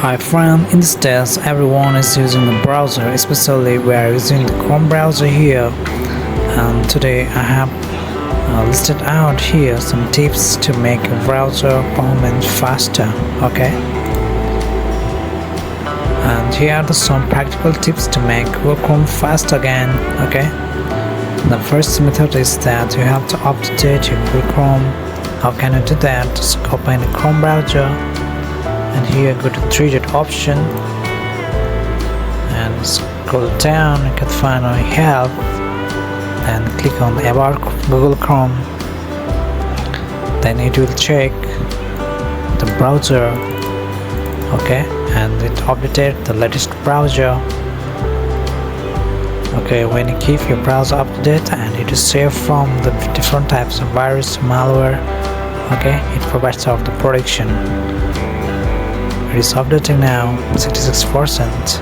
Hi friend, in these days everyone is using the browser, especially we are using the Chrome browser here, and today I have listed out here some tips to make your browser performance faster. Okay, and here are some practical tips to make your Chrome fast again. Okay, the first method is that you have to update your Google Chrome. How can you do that? Just open the Chrome browser and here go to 3-dot option and scroll down. You can find our help and click on about Google Chrome. Then it will check the browser, okay, and it updated the latest browser. Okay, when you keep your browser up to date and it is safe from the different types of virus, malware, okay, it provides all the protection. It is updating now, 66%.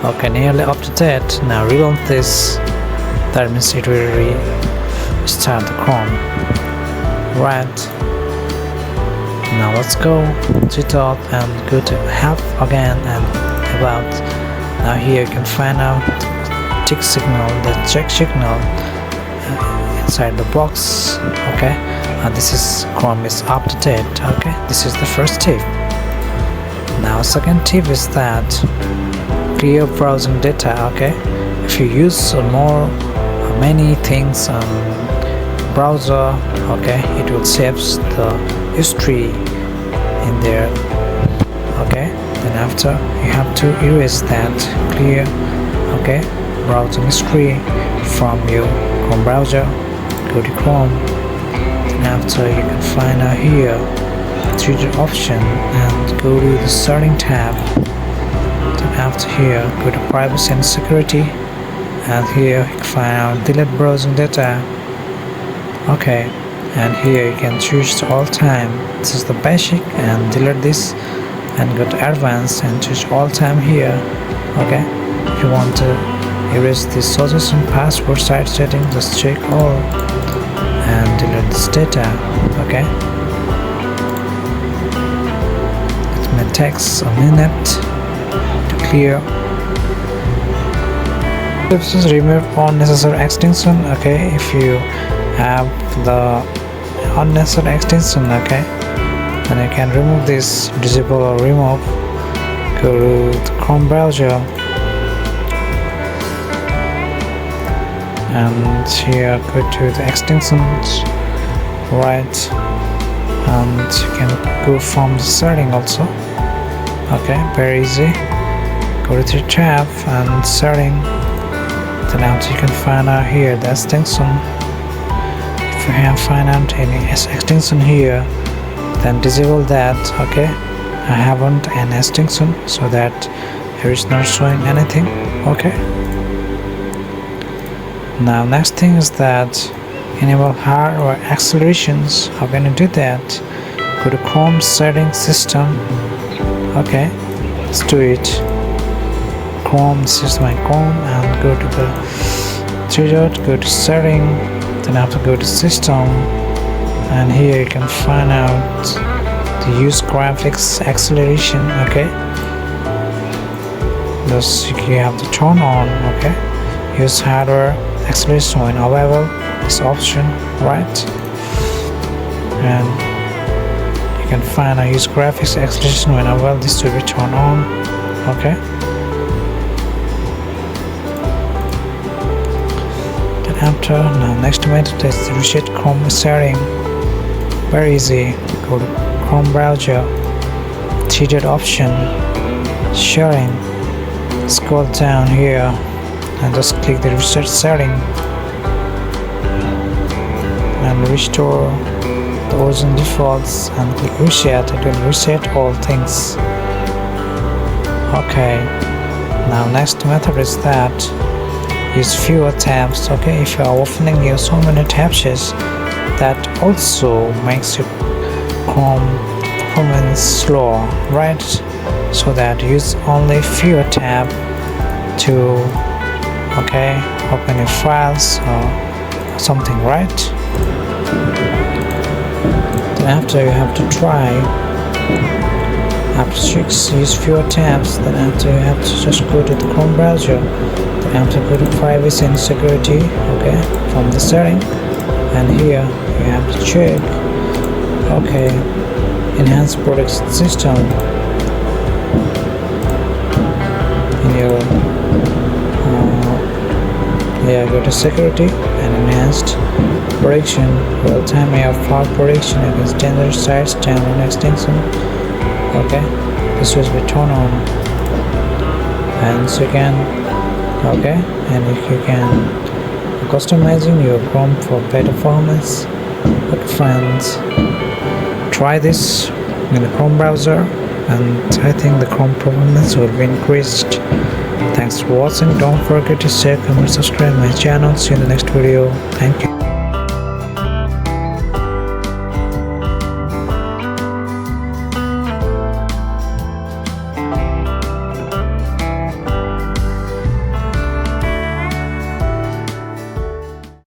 Okay, nearly up to date. Now relaunch this. That means it will restart the Chrome. Right. Now let's go to top and go to help again and about. Now here you can find out tick signal, the check signal inside the box. Okay, this is Chrome is up to date. Okay, this is the first tip. Now second tip is that clear browsing data. Okay, if you use many things on browser, okay, it will save the history in there. Okay, then after you have to erase that clear, okay, browsing history from your Chrome browser. Go to Chrome, then after you can find out here 3-dot option and go to the setting tab. Then after here go to privacy and security, and here you can find out delete browsing data. Okay, and here you can choose all time. This is the basic, and delete this and go to advanced and choose all time here. Okay, if you want to erase this suggestion password site setting, just check all and delete this data. Okay, it may take a minute to clear. This is remove unnecessary extension. Okay, if you have the unnecessary extension, okay, then you can remove this, disable or remove. Go to the Chrome browser and here go to the extensions, right, and you can go from the setting also. Okay, very easy. Go to the tab and setting, then after you can find out here the extension. If you have find out any extension here, then disable that. Okay, I haven't an extension, so that here is not showing anything. Okay, now next thing is that enable hardware accelerations. How can you do that? Go to Chrome setting system. Okay, let's do it. Chrome, this is my Chrome, and go to the 3-dot, go to setting, then after go to system, and here you can find out the use graphics acceleration. Okay, thus you have to turn on. Okay, use hardware acceleration when available, this option, right, and you can find a use graphics acceleration when available, this will be turned on. Okay, then after, now next method is the reset Chrome setting. Very easy. Go to Chrome browser, 3-dot option, sharing, scroll down here and just click the reset setting and restore the original defaults and click reset. It will reset all things. Okay, now next method is that use fewer tabs. Okay, if you are opening your so many tabs, that also makes your Chrome performance slow, right? So that use only fewer tab to, okay, open your files or something, right? Then after you have to try. After 6 use fewer tabs. Then after you have to just go to the Chrome browser. Then after go to privacy and security. Okay, from the setting, and here you have to check. Okay, enhance protection system. In your go to security and enhanced protection, real-time AR protection against dangerous sites, timeline extension. Okay, this will be turned on, and so you can and if you can customizing your Chrome for better performance. But friends, try this in the Chrome browser, and I think the Chrome performance will be increased. Thanks for watching. Don't forget to share, comment, subscribe my channel. See you in the next video. Thank you.